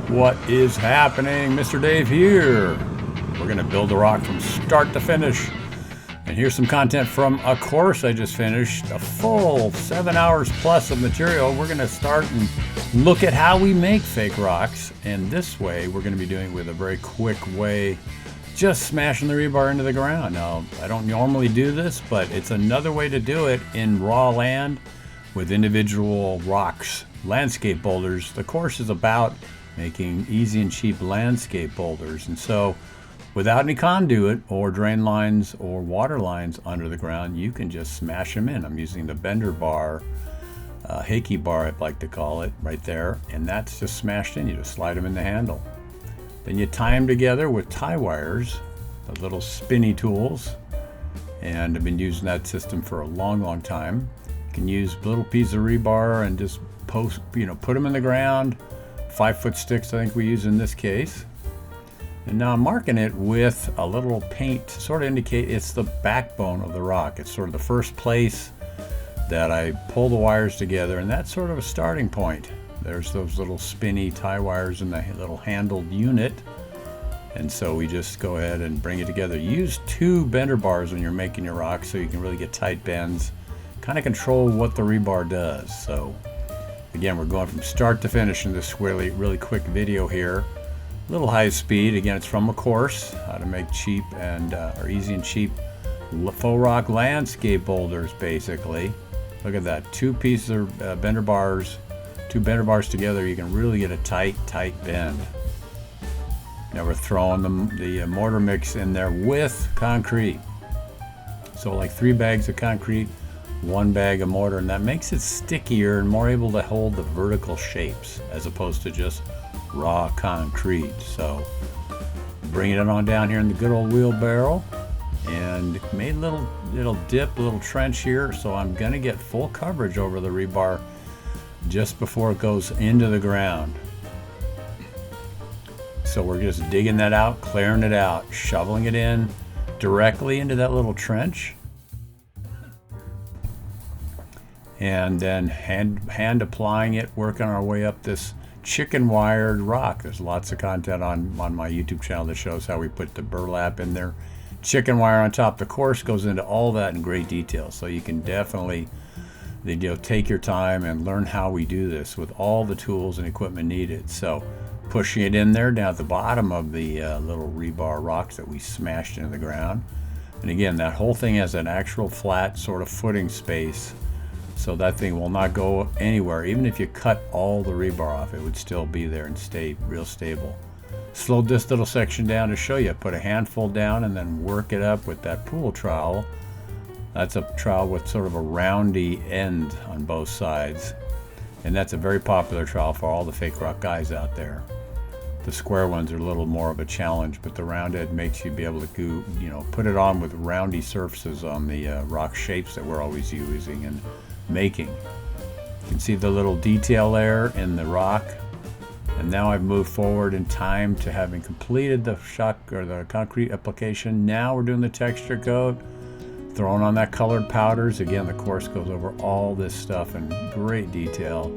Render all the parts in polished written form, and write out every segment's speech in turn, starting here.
What is happening? Mr. Dave here. We're going to build a rock from start to finish. And here's some content from a course I just finished, a full 7 hours plus of material. We're going to start and look at how we make fake rocks. And this way, we're going to be doing it with a very quick way, just smashing the rebar into the ground. Now, I don't normally do this, but it's another way to do it in raw land with individual rocks, landscape boulders. The course is about making easy and cheap landscape boulders. And so without any conduit or drain lines or water lines under the ground, you can just smash them in. I'm using the bender bar, Hakey bar I'd like to call it, right there. And that's just smashed in. You just slide them in the handle. Then you tie them together with tie wires, the little spinny tools. And I've been using that system for a long time. You can use little pieces of rebar and just put them in the ground. 5-foot sticks, I think we use in this case. And now I'm marking it with a little paint to sort of indicate it's the backbone of the rock. It's sort of the first place that I pull the wires together, and that's sort of a starting point. There's those little spinny tie wires in the little handled unit. And so we just go ahead and bring it together. Use 2 bender bars when you're making your rock so you can really get tight bends, kind of control what the rebar does. So again, we're going from start to finish in this really quick video here. A little high speed. Again, it's from a course, how to make cheap and or easy and cheap faux rock landscape boulders, basically. Look at that, 2 pieces of bender bars, 2 bender bars together, you can really get a tight bend. Now we're throwing the mortar mix in there with concrete. So like 3 bags of concrete, 1 bag of mortar, and that makes it stickier and more able to hold the vertical shapes as opposed to just raw concrete. So bringing it on down here in the good old wheelbarrow, and made a little dip, a little trench here, so I'm gonna get full coverage over the rebar just before it goes into the ground. So we're just digging that out, clearing it out, shoveling it in directly into that little trench, and then hand applying it, working our way up this chicken wired rock. There's lots of content on my YouTube channel that shows how we put the burlap in there. Chicken wire on top. The course goes into all that in great detail, so you can definitely take your time and learn how we do this with all the tools and equipment needed. So pushing it in there down at the bottom of the little rebar rocks that we smashed into the ground. And again, that whole thing has an actual flat sort of footing space, so that thing will not go anywhere. Even if you cut all the rebar off, it would still be there and stay real stable. Slowed this little section down to show you. Put a handful down and then work it up with that pool trowel. That's a trowel with sort of a roundy end on both sides. And that's a very popular trowel for all the fake rock guys out there. The square ones are a little more of a challenge, but the round end makes you be able to put it on with roundy surfaces on the rock shapes that we're always using and making. You can see the little detail there in the rock. And now I've moved forward in time to having completed the the concrete application. Now we're doing the texture coat, throwing on that colored powders. Again, the course goes over all this stuff in great detail.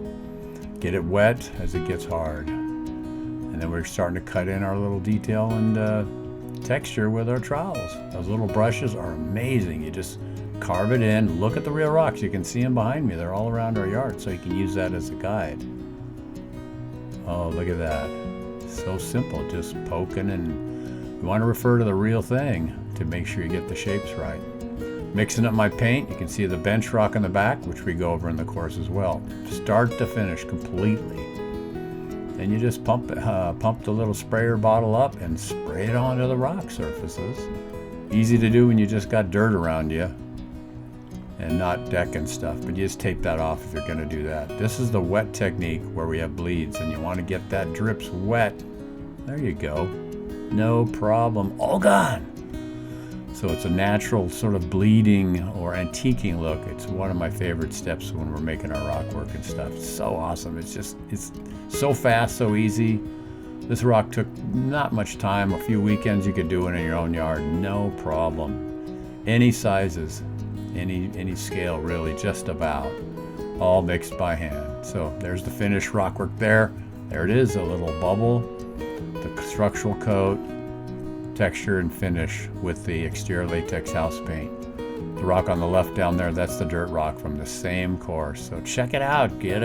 Get it wet as it gets hard. And then we're starting to cut in our little detail and texture with our trowels. Those little brushes are amazing. You just carve it in. Look at the real rocks. You can see them behind me. They're all around our yard, so you can use that as a guide. Oh, look at that. So simple, just poking, and you want to refer to the real thing to make sure you get the shapes right. Mixing up my paint, you can see the bench rock in the back, which we go over in the course as well. Start to finish completely. Then you just pump the little sprayer bottle up and spray it onto the rock surfaces. Easy to do when you just got dirt around you and not deck and stuff, but you just tape that off if you're going to do that. This is the wet technique where we have bleeds, and you want to get that drips wet. There you go. No problem. All gone. So it's a natural sort of bleeding or antiquing look. It's one of my favorite steps when we're making our rock work and stuff. It's so awesome. It's so fast, so easy. This rock took not much time. A few weekends you could do it in your own yard. No problem. Any sizes. Any scale, really, just about, all mixed by hand. So there's the finished rock work there. There it is, a little bubble, the structural coat, texture and finish with the exterior latex house paint. The rock on the left down there, that's the dirt rock from the same course. So check it out, get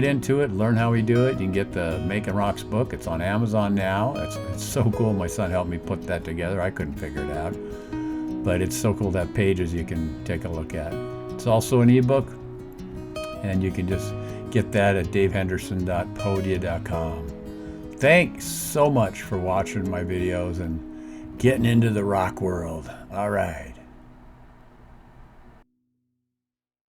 into it, learn how we do it. You can get the Making Rocks book. It's on Amazon now. It's so cool. My son helped me put that together. I couldn't figure it out. But it's so cool to have pages you can take a look at. It's also an ebook, and you can just get that at davehenderson.podia.com. Thanks so much for watching my videos and getting into the rock world. All right.